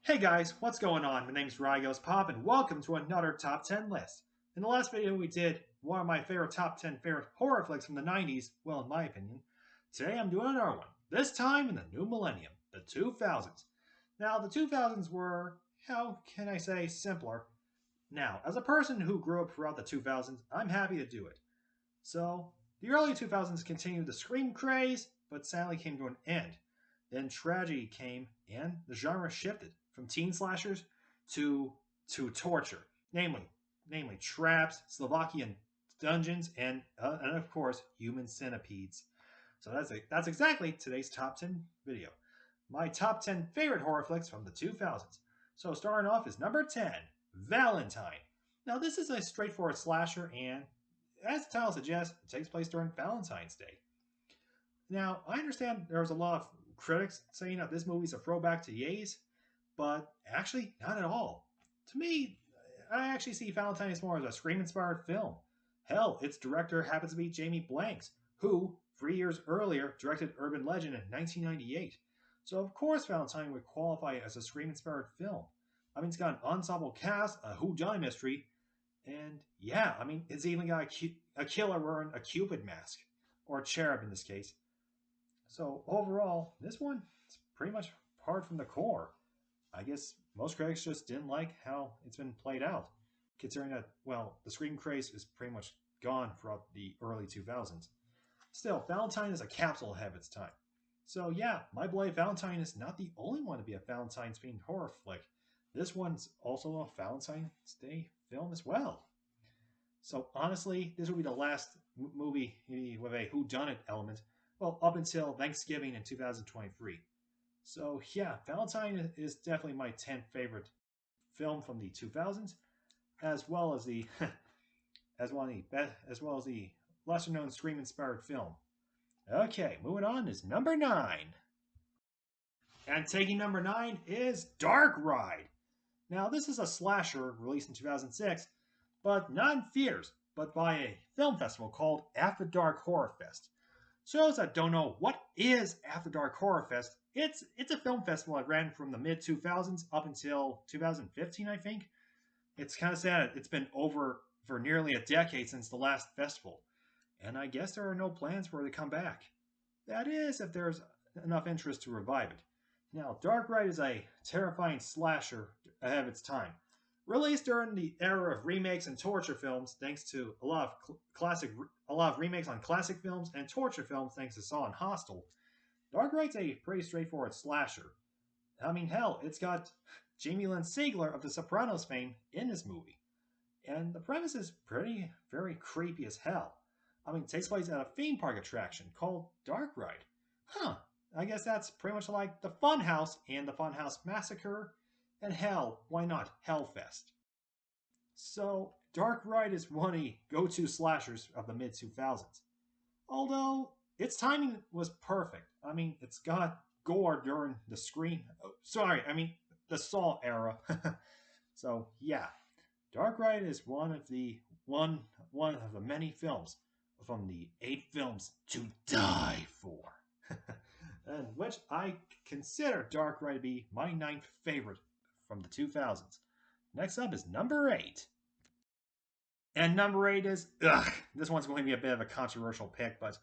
Hey guys, what's going on? My name's Rygos Poppin. Welcome to another top 10 list. In the last video we did one of my favorite top 10 favorite horror flicks from the 90s, well in my opinion. Today I'm doing another one, this time in the new millennium, the 2000s. Now the 2000s were, how can I say, simpler. Now, as a person who grew up throughout the 2000s, I'm happy to do it. So, the early 2000s continued the Scream craze, but sadly came to an end. Then tragedy came, and the genre shifted from teen slashers to torture, namely traps, Slovakian dungeons, and of course human centipedes. So that's exactly today's top 10 video. My top 10 favorite horror flicks from the 2000s. So starting off is number 10, Valentine. Now this is a straightforward slasher, and as the title suggests, it takes place during Valentine's Day. Now, I understand there was a lot of critics saying that this movie's a throwback to Ye's, but actually, not at all. To me, I actually see Valentine as more as a Scream-inspired film. Hell, its director happens to be Jamie Blanks, who, 3 years earlier, directed Urban Legend in 1998. So of course Valentine would qualify as a Scream-inspired film. I mean, it's got an ensemble cast, a whodunit mystery, and yeah, I mean, it's even got a killer wearing a Cupid mask, or a cherub in this case. So overall, this one is pretty much hard from the core. I guess most critics just didn't like how it's been played out, considering that, well, the Scream craze is pretty much gone throughout the early 2000s. Still, Valentine is a capsule ahead of its time. So yeah, My Bloody Valentine is not the only one to be a Valentine's-themed horror flick. This one's also a Valentine's Day film as well. So honestly, this will be the last movie with a whodunit element, well, up until Thanksgiving in 2023. So yeah, Valentine is definitely my 10th favorite film from the 2000s, as well as the as well as the lesser known Scream inspired film. Okay, moving on is number 9. And taking number 9 is Dark Ride. Now, this is a slasher released in 2006, but not in theaters, but by a film festival called After Dark Horror Fest. So those that don't know, what is After Dark Horror Fest? It's a film festival that ran from the mid 2000s up until 2015, I think. It's kind of sad. It's been over for nearly a decade since the last festival, and I guess there are no plans for it to come back. That is, if there's enough interest to revive it. Now, Dark Ride is a terrifying slasher ahead of its time. Released during the era of remakes and torture films, thanks to a lot of remakes on classic films and torture films, thanks to Saw and Hostel. Dark Ride's a pretty straightforward slasher. I mean, hell, it's got Jamie Lynn Sigler of The Sopranos fame in this movie, and the premise is very creepy as hell. I mean, it takes place at a theme park attraction called Dark Ride. Huh? I guess that's pretty much like the Funhouse and the Funhouse Massacre. And hell, why not Hellfest? So, Dark Ride is one of the go-to slashers of the mid-2000s. Although, its timing was perfect. I mean, it's got gore during the Scream... the Saw era. So, yeah. Dark Ride is one of the many films from the 8 films to die for. And which I consider Dark Ride to be my 9th favorite from the 2000s. Next up is number 8. And number 8 is, this one's going to be a bit of a controversial pick, but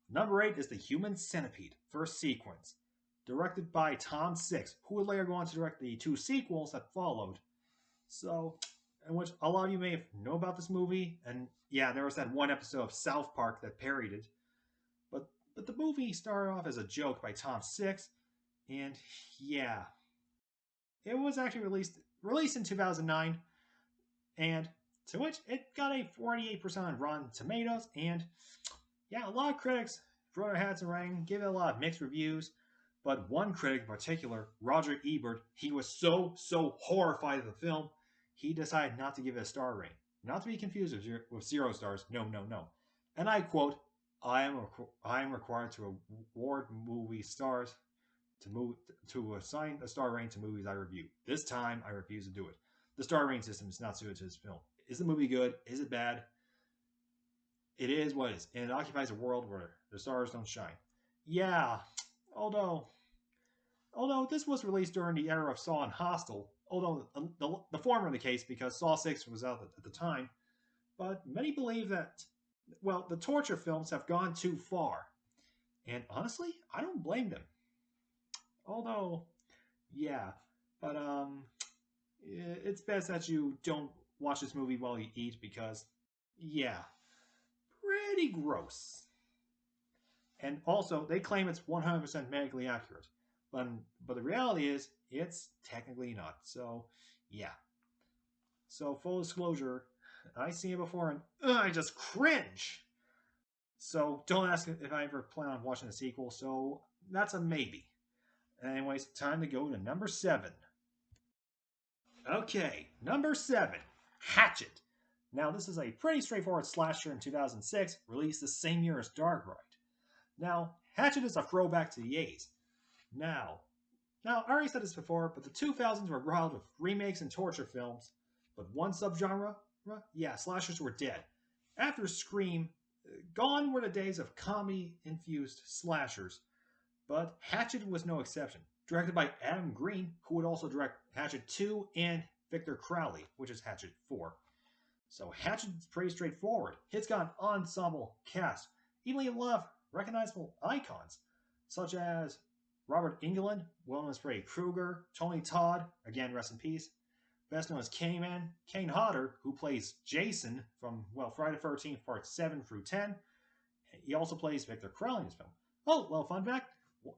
number 8 is The Human Centipede, first sequence. Directed by Tom Six, who would later go on to direct the 2 sequels that followed. So, in which a lot of you may know about this movie, and yeah, there was that one episode of South Park that parodied it. But the movie started off as a joke by Tom Six, and yeah, it was actually released in 2009, and to which it got a 48% on Rotten Tomatoes, and yeah, a lot of critics threw their hats in the ring, gave it a lot of mixed reviews, but one critic in particular, Roger Ebert, he was so horrified of the film, he decided not to give it a star rating. Not to be confused with 0 stars, no. And I quote, I am required to award movie stars to assign a star rating to movies I review. This time, I refuse to do it. The star rating system is not suited to this film. Is the movie good? Is it bad? It is what it is, and it occupies a world where the stars don't shine. Yeah, although Although this was released during the era of Saw and Hostel, although the former in the case because Saw 6 was out at the time, but many believe that, well, the torture films have gone too far. And honestly, I don't blame them. Although, yeah, but it's best that you don't watch this movie while you eat because, yeah, pretty gross. And also, they claim it's 100% medically accurate, but the reality is it's technically not. So, yeah. So full disclosure, I seen it before and I just cringe. So don't ask if I ever plan on watching the sequel. So that's a maybe. Anyways, time to go to number 7. Okay, number 7, Hatchet. Now this is a pretty straightforward slasher in 2006, released the same year as Dark Ride. Now, Hatchet is a throwback to the 80s. Now, I already said this before, but the 2000s were wild with remakes and torture films. But one subgenre, yeah, slashers were dead. After Scream, gone were the days of comedy-infused slashers. But Hatchet was no exception. Directed by Adam Green, who would also direct Hatchet 2 and Victor Crowley, which is Hatchet 4. So Hatchet is pretty straightforward. It's got an ensemble cast. Even a lot of recognizable icons, such as Robert Englund, well known as Freddy Krueger, Tony Todd, again rest in peace, best known as K-Man, Kane Hodder, who plays Jason from, well, Friday the 13th, Part 7 through 10. He also plays Victor Crowley in this film. Oh, well, fun fact,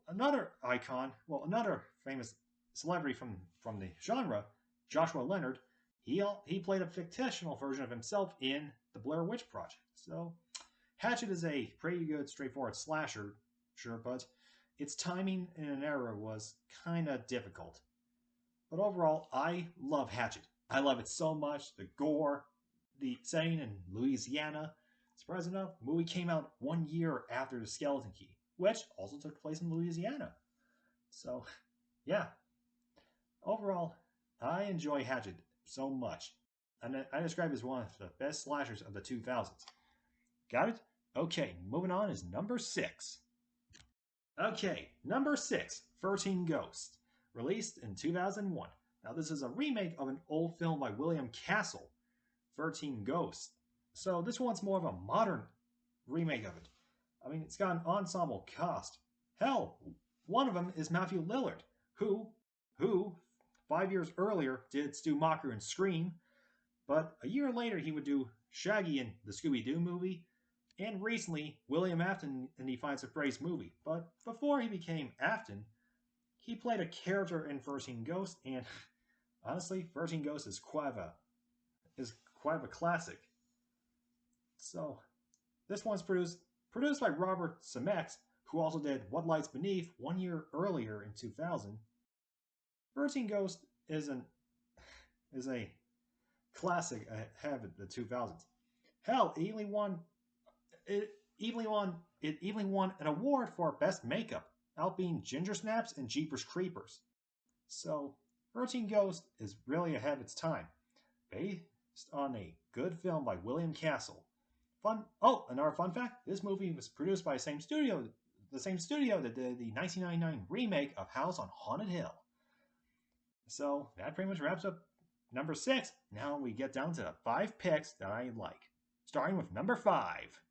another icon, well, another famous celebrity from the genre, Joshua Leonard, he played a fictional version of himself in the Blair Witch Project. So, Hatchet is a pretty good, straightforward slasher, sure, but its timing in an era was kind of difficult. But overall, I love Hatchet. I love it so much. The gore, the setting in Louisiana. Surprisingly enough, the movie came out 1 year after The Skeleton Key, which also took place in Louisiana. So, yeah. Overall, I enjoy Hatchet so much. And I describe it as one of the best slashers of the 2000s. Got it? Okay, moving on is number 6. Okay, number 6, 13 Ghosts, released in 2001. Now, this is a remake of an old film by William Castle, 13 Ghosts. So, this one's more of a modern remake of it. I mean, it's got an ensemble cast. Hell, one of them is Matthew Lillard, who 5 years earlier did Stu Macher in Scream, but a year later he would do Shaggy in the Scooby-Doo movie, and recently William Afton in the Find Surprise movie. But before he became Afton, he played a character in 13 Ghosts, and honestly, 13 Ghosts is quite of a classic. So, this one's produced by Robert Zemeckis, who also did What Lies Beneath 1 year earlier in 2000. 13 Ghosts is a classic ahead of the 2000s. Hell, it even won an award for Best Makeup, outbeating Ginger Snaps and Jeepers Creepers. So, 13 Ghosts is really ahead of its time, based on a good film by William Castle. Another fun fact, this movie was produced by the same studio that did the 1999 remake of House on Haunted Hill. So, that pretty much wraps up number 6. Now we get down to the 5 picks that I like, starting with number 5.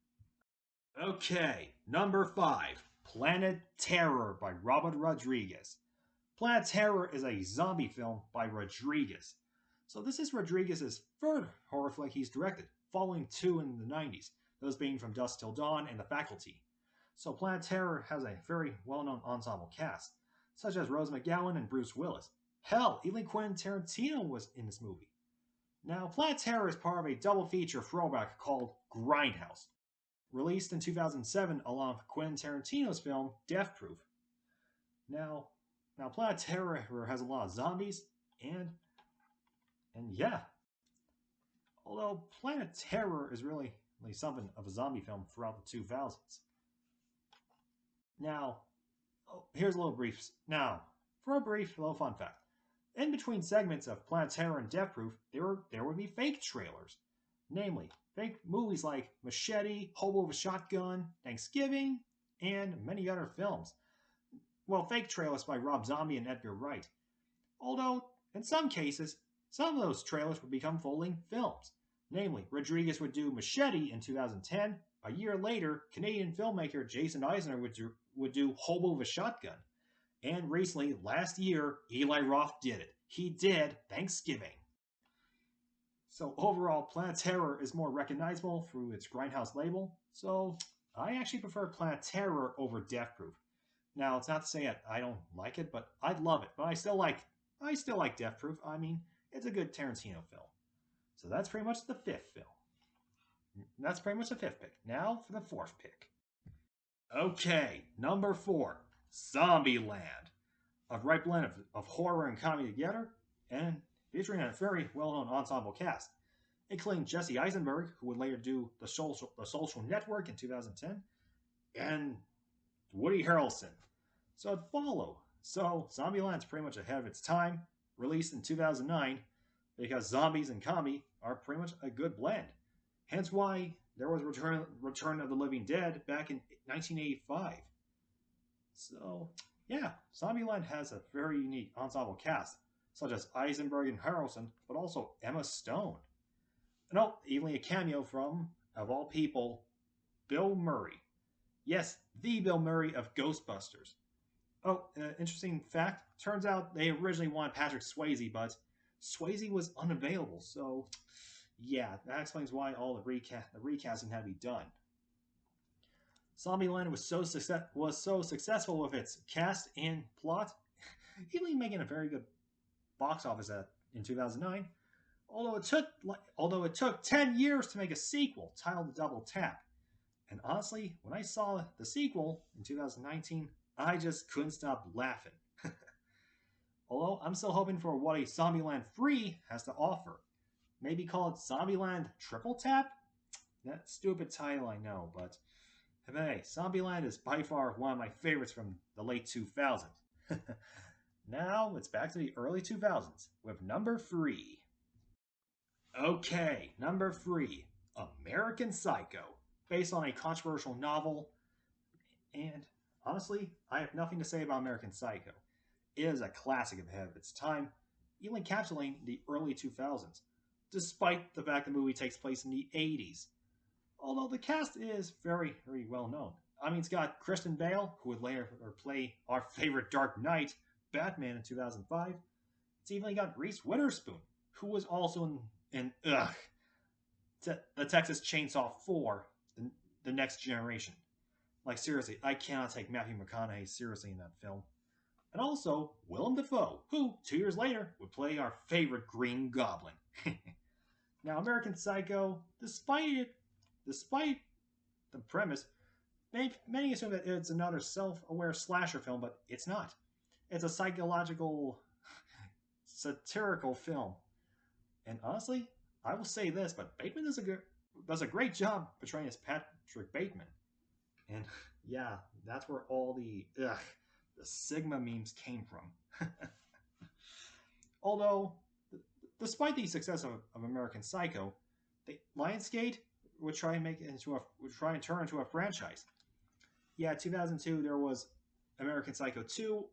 Okay, number 5, Planet Terror by Robert Rodriguez. Planet Terror is a zombie film by Rodriguez. So this is Rodriguez's third horror flick he's directed, following 2 in the 90s, those being From Dusk Till Dawn and The Faculty. So Planet Terror has a very well-known ensemble cast, such as Rose McGowan and Bruce Willis. Hell, even Quentin Tarantino was in this movie. Now, Planet Terror is part of a double feature throwback called Grindhouse, released in 2007 along with Quentin Tarantino's film Death Proof. Now Planet Terror has a lot of zombies, and yeah. Although Planet Terror is really something of a zombie film throughout the 2000s. Now, here's a little brief. Now, for a brief little fun fact. In between segments of Planet Terror and Death Proof, there would be fake trailers. Namely, fake movies like Machete, Hobo with a Shotgun, Thanksgiving, and many other films. fake trailers by Rob Zombie and Edgar Wright. Although, in some cases, some of those trailers would become full-length films. Namely, Rodriguez would do Machete in 2010. A year later, Canadian filmmaker Jason Eisner would do Hobo with a Shotgun. And recently, last year, Eli Roth did it. He did Thanksgiving. So overall, Planet Terror is more recognizable through its Grindhouse label. So I actually prefer Planet Terror over Death Proof. Now, it's not to say that I don't like it, but I love it. But I still like Death Proof. I mean, it's a good Tarantino film. So that's pretty much the fifth film. That's pretty much the fifth pick. Now for the fourth pick. Okay, number 4, Zombieland. A right blend of horror and comedy together, and featuring a very well-known ensemble cast, including Jesse Eisenberg, who would later do the Social Network in 2010, and Woody Harrelson. So it followed. So Zombieland's pretty much ahead of its time, released in 2009, because zombies and comedy are pretty much a good blend. Hence why there was Return of the Living Dead back in 1985. So, yeah, Zombieland has a very unique ensemble cast, such as Eisenberg and Harrelson, but also Emma Stone. And even a cameo from, of all people, Bill Murray. Yes, the Bill Murray of Ghostbusters. Interesting fact, turns out they originally wanted Patrick Swayze, but Swayze was unavailable, so yeah, that explains why all the recasting had to be done. Zombieland was so successful with its cast and plot, even making a very good box office in 2009. Although it took 10 years to make a sequel titled The Double Tap. And honestly, when I saw the sequel in 2019, I just couldn't stop laughing. Although I'm still hoping for what a Zombieland 3 has to offer. Maybe call it Zombieland Triple Tap? That stupid title, I know, but hey, Zombieland is by far one of my favorites from the late 2000s. Now it's back to the early 2000s with number 3. Okay, number 3, American Psycho, based on a controversial novel. And honestly, I have nothing to say about American Psycho. It is a classic ahead of its time, even encapsulating the early 2000s, despite the fact the movie takes place in the 80s. Although the cast is very, very well known. I mean, it's got Kristen Bale, who would later play our favorite Dark Knight, Batman in 2005. It's even got Reese Witherspoon, who was also in the Texas Chainsaw 4, the Next Generation. Like, seriously, I cannot take Matthew McConaughey seriously in that film. And also, Willem Dafoe, who, 2 years later, would play our favorite Green Goblin. Now, American Psycho, despite the premise, many assume that it's another self-aware slasher film, but it's not. It's a psychological, satirical film. And honestly, I will say this, but Bateman does a great job portraying as Patrick Bateman. And yeah, that's where all the Sigma memes came from. Although, despite the success of American Psycho, Lionsgate would try and turn into a franchise. Yeah, 2002 there was American Psycho 2,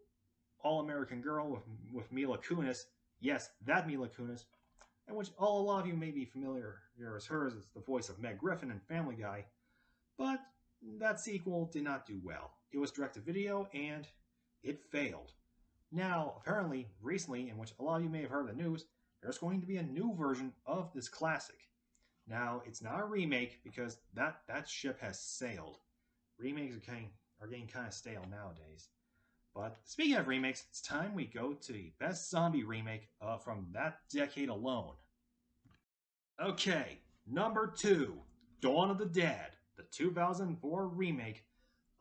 All American Girl with Mila Kunis. Yes, that Mila Kunis, and which a lot of you may be familiar as her as the voice of Meg Griffin in Family Guy. But that sequel did not do well. It was direct-to-video and it failed. Now, apparently, recently, in which a lot of you may have heard the news, there's going to be a new version of this classic. Now, it's not a remake because that ship has sailed. Remakes are getting kind of stale nowadays. But speaking of remakes, it's time we go to the best zombie remake from that decade alone. Okay, number 2, Dawn of the Dead, the 2004 remake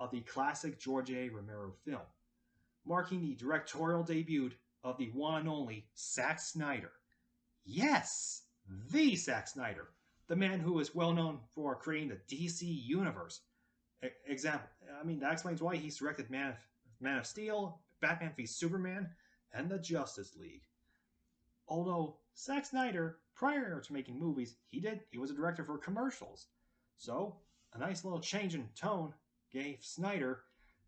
of the classic George A. Romero film, marking the directorial debut of the one and only Zack Snyder. Yes, the Zack Snyder, the man who is well known for creating the DC universe. Example, I mean, that explains why he's directed Man of Steel, Batman v Superman, and the Justice League. Although Zack Snyder, prior to making movies, he was a director for commercials. So, a nice little change in tone gave Snyder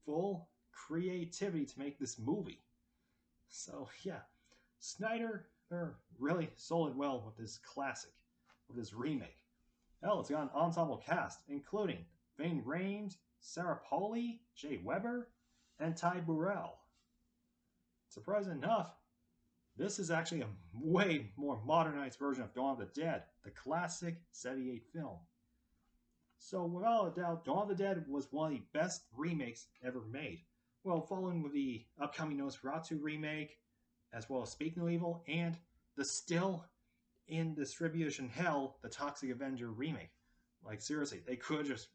full creativity to make this movie. So yeah, Snyder really sold it well with this classic, with this remake. Hell, it's got an ensemble cast, including Vane Rhames, Sarah Polley, Jay Weber, and Ty Burrell. Surprising enough, this is actually a way more modernized version of Dawn of the Dead, the classic 78 film. So, without a doubt, Dawn of the Dead was one of the best remakes ever made. Well, following with the upcoming Nosferatu remake, as well as Speak No Evil, and the still in distribution hell, the Toxic Avenger remake. Like, seriously, they could just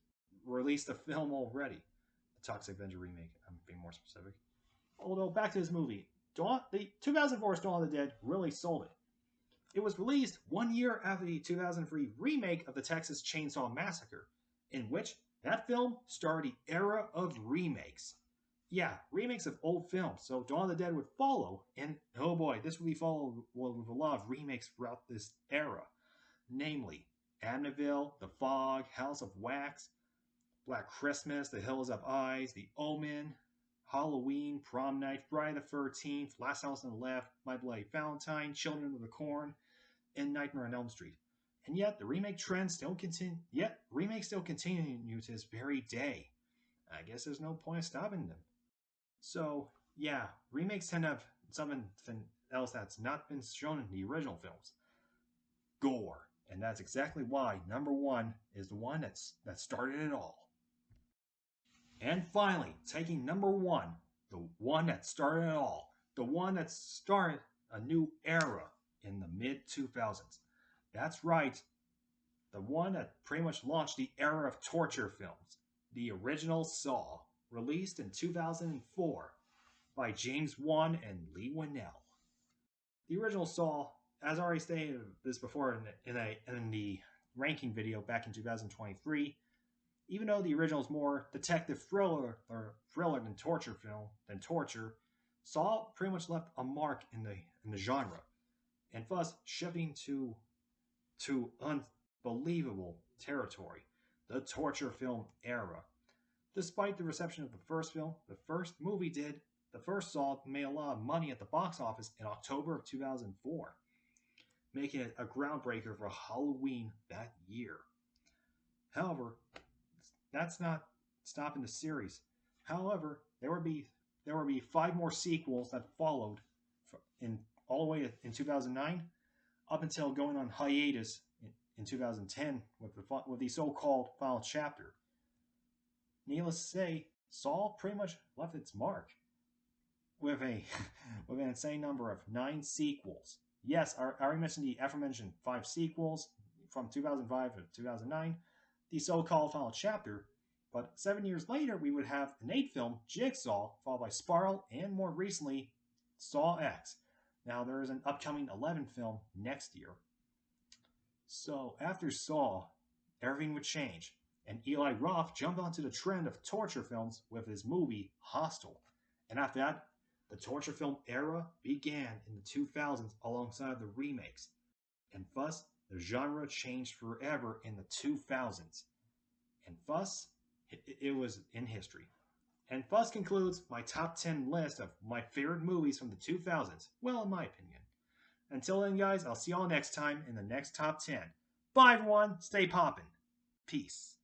release the film already. The Toxic Avenger remake, I'm being more specific. Although, back to this movie. The 2004's Dawn of the Dead really sold it. It was released 1 year after the 2003 remake of the Texas Chainsaw Massacre, in which that film started the era of remakes. Yeah, remakes of old films, so Dawn of the Dead would follow, and oh boy, this would be followed with a lot of remakes throughout this era. Namely, Amityville, The Fog, House of Wax, Black Christmas, The Hills Have Eyes, The Omen, Halloween, Prom Night, Friday the 13th, Last House on the Left, My Bloody Valentine, Children of the Corn, and Nightmare on Elm Street. And yet, the remake trend still continue. Yet, remakes still continue to this very day. I guess there's no point in stopping them. So, yeah, remakes tend to have something else that's not been shown in the original films. Gore. And that's exactly why number one is the one that started it all. And finally, taking number one, the one that started it all, the one that started a new era in the mid 2000s. That's right, the one that pretty much launched the era of torture films, the original Saw, released in 2004 by James Wan and Lee Winnell. The original Saw, as I already stated this before in the ranking video back in 2023, even though the original is more detective thriller than torture film than torture, Saw pretty much left a mark in the genre, and thus shifting to unbelievable territory, the torture film era. Despite the reception of the first film, the first Saw made a lot of money at the box office in October of 2004, making it a groundbreaker for Halloween that year. However, that's not stopping the series. However, there would be 5 more sequels that followed all the way in 2009, up until going on hiatus in 2010 with the so-called final chapter. Needless to say, Saw pretty much left its mark with an insane number of 9 sequels. Yes, I already mentioned the aforementioned 5 sequels from 2005 to 2009, the so-called final chapter, but 7 years later we would have an 8-film Jigsaw, followed by Spiral, and more recently, Saw X. Now there is an upcoming 11th film next year. So after Saw, everything would change, and Eli Roth jumped onto the trend of torture films with his movie Hostel. And after that, the torture film era began in the 2000s alongside the remakes, and thus the genre changed forever in the 2000s. And thus, it was in history. And thus concludes my top 10 list of my favorite movies from the 2000s. Well, in my opinion. Until then, guys, I'll see y'all next time in the next top 10. Bye, everyone. Stay poppin'. Peace.